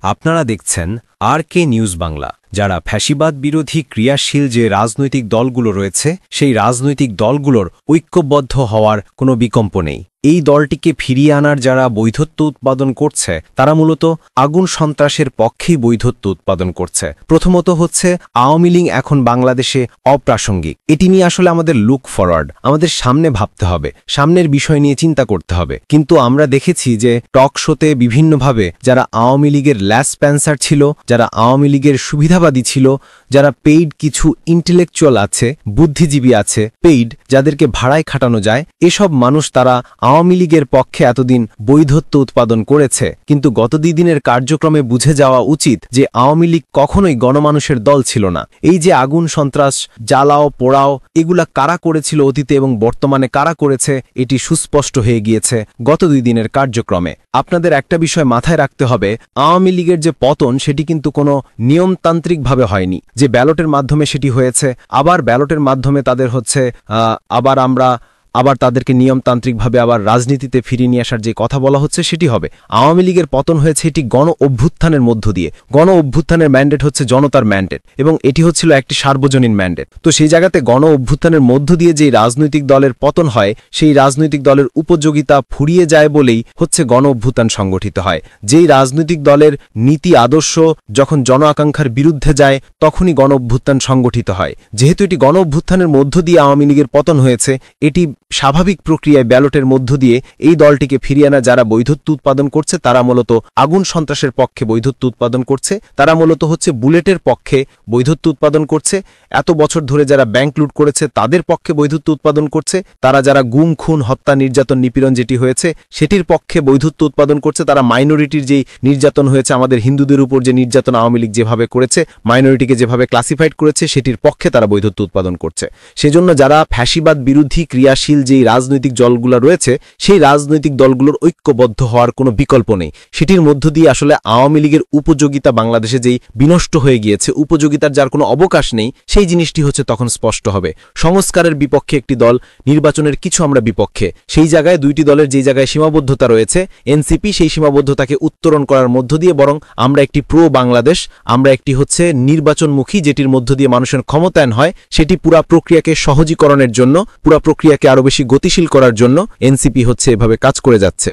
আপনারা দেখছেন RK news Bangla. যারা ফ্যাসিবাদ বিরোধী ক্রিয়াশীল যে রাজনৈতিক দলগুলো রয়েছে সেই রাজনৈতিক দলগুলোর ঐক্যবদ্ধ হওয়ার কোনো বিকল্প নেই। এই দলটিকে ফিরিয়ে আনার যারা বৈধত্ব উৎপাদন করছে তারা মূলত আগুন সন্ত্রাসের পক্ষেই বৈধত্ব উৎপাদন করছে। প্রথমত হচ্ছে আওয়ামী লীগ এখন বাংলাদেশে অপ্রাসঙ্গিক। এটি নিয়ে আসলে আমাদের লুক ফরওয়ার্ড, আমাদের সামনে ভাবতে হবে, সামনের বিষয় নিয়ে চিন্তা করতে হবে। কিন্তু আমরা দেখেছি যে টক শোতে বিভিন্নভাবে যারা আওয়ামী লীগের ল্যাস প্যান্সার ছিল, যারা আওয়ামী লীগের সুবিধাবাদী ছিল, যারা পেইড কিছু ইন্টেলেকচুয়াল আছে, বুদ্ধিজীবী আছে, পেইড যাদেরকে ভাড়ায় খাটানো যায়, এসব মানুষ তারা আওয়ামী লীগের পক্ষে এতদিন বৈধত্ব উৎপাদন করেছে। কিন্তু গত দিনের কার্যক্রমে বুঝে যাওয়া উচিত যে আওয়ামী লীগ কখনোই গণমানুষের দল ছিল না। এই যে আগুন সন্ত্রাস, জ্বালাও পোড়াও, এগুলা কারা করেছিল অতীতে এবং বর্তমানে কারা করেছে এটি সুস্পষ্ট হয়ে গিয়েছে গত 2 দিনের কার্যক্রমে। আপনাদের একটা বিষয় মাথায় রাখতে হবে, আওয়ামী লীগের যে পতন সেটি কিন্তু কোনো নিয়মতান্ত্রিকভাবে হয়নি যে ব্যালটের মাধ্যমে সেটি হয়েছে, আবার ব্যালটের মাধ্যমে তাদের হচ্ছে আবার তাদেরকে নিয়মতান্ত্রিকভাবে আবার রাজনীতিতে ফিরিয়ে নিয়ে আসার যে কথা বলা হচ্ছে সেটি হবে। আওয়ামী লীগের পতন হয়েছে এটি গণ অভ্যুত্থানের মধ্য দিয়ে। গণ অভ্যুত্থানের ম্যান্ডেট হচ্ছে জনতার ম্যান্ডেট এবং এটি হচ্ছিল একটি সার্বজনীন ম্যান্ডেট। তো সেই জায়গাতে গণ অভ্যুত্থানের মধ্য দিয়ে যেই রাজনৈতিক দলের পতন হয় সেই রাজনৈতিক দলের উপযোগিতা ফুরিয়ে যায় বলেই হচ্ছে গণ অভ্যুত্থান সংগঠিত হয়। যেই রাজনৈতিক দলের নীতি আদর্শ যখন জন আকাঙ্ক্ষার বিরুদ্ধে যায় তখনই গণ অভ্যুত্থান সংগঠিত হয়। যেহেতু এটি গণ অভ্যুত্থানের মধ্য দিয়ে আওয়ামী লীগের পতন হয়েছে, এটি স্বাভাবিক প্রক্রিয়ায় ব্যালটের মধ্য দিয়ে এই দলটিকে ফিরিয়ে আনা যারা বৈধত্ব উৎপাদন করছে তারা মূলত আগুন সন্ত্রাসের পক্ষে বৈধত্ব উৎপাদন করছে, তারা মূলত হচ্ছে বুলেটের পক্ষে বৈধত্ব উৎপাদন করছে, এত বছর ধরে যারা ব্যাংক লুট করেছে তাদের পক্ষে বৈধত্ব উৎপাদন করছে, তারা যারা গুম খুন হত্যা নির্যাতন নিপীড়ন যেটি হয়েছে সেটির পক্ষে বৈধত্ব উৎপাদন করছে, তারা মাইনরিটির যেই নির্যাতন হয়েছে, আমাদের হিন্দুদের উপর যে নির্যাতন আওয়ামী লীগ যেভাবে করেছে, মাইনরিটিকে যেভাবে ক্লাসিফাইড করেছে সেটির পক্ষে তারা বৈধত্ব উৎপাদন করছে। সেজন্য যারা ফ্যাসিবাদ বিরোধী ক্রিয়াশীল যেই রাজনৈতিক দলগুলো রয়েছে সেই রাজনৈতিক দলগুলোর ঐক্যবদ্ধ হওয়ার কোনো বিকল্প নেই। সেটির মধ্য দিয়ে আসলে আওয়ামী লীগের উপযোগিতা বাংলাদেশে যেই বিনষ্ট হয়ে গিয়েছে, উপযোগিতার যার কোনো অবকাশ নেই, সেই জিনিসটি হচ্ছে তখন স্পষ্ট হবে। সংস্কারের বিপক্ষে একটি দল, নির্বাচনের কিছু আমরা বিপক্ষে, সেই জায়গায় 2টি দলের যেই জায়গায় সীমাবদ্ধতা রয়েছে, এনসিপি সেই সীমাবদ্ধতাকে উত্তরণ করার মধ্য দিয়ে বরং আমরা একটি প্রো বাংলাদেশ, আমরা একটি হচ্ছে নির্বাচনমুখী যেটির মধ্য দিয়ে মানুষের ক্ষমতায়ন হয়, সেটি পুরা প্রক্রিয়াকে সহজীকরণের জন্য, পুরা প্রক্রিয়াকে আরো বেশি গতিশীল করার জন্য এনসিপি হচ্ছে এভাবে কাজ করে যাচ্ছে।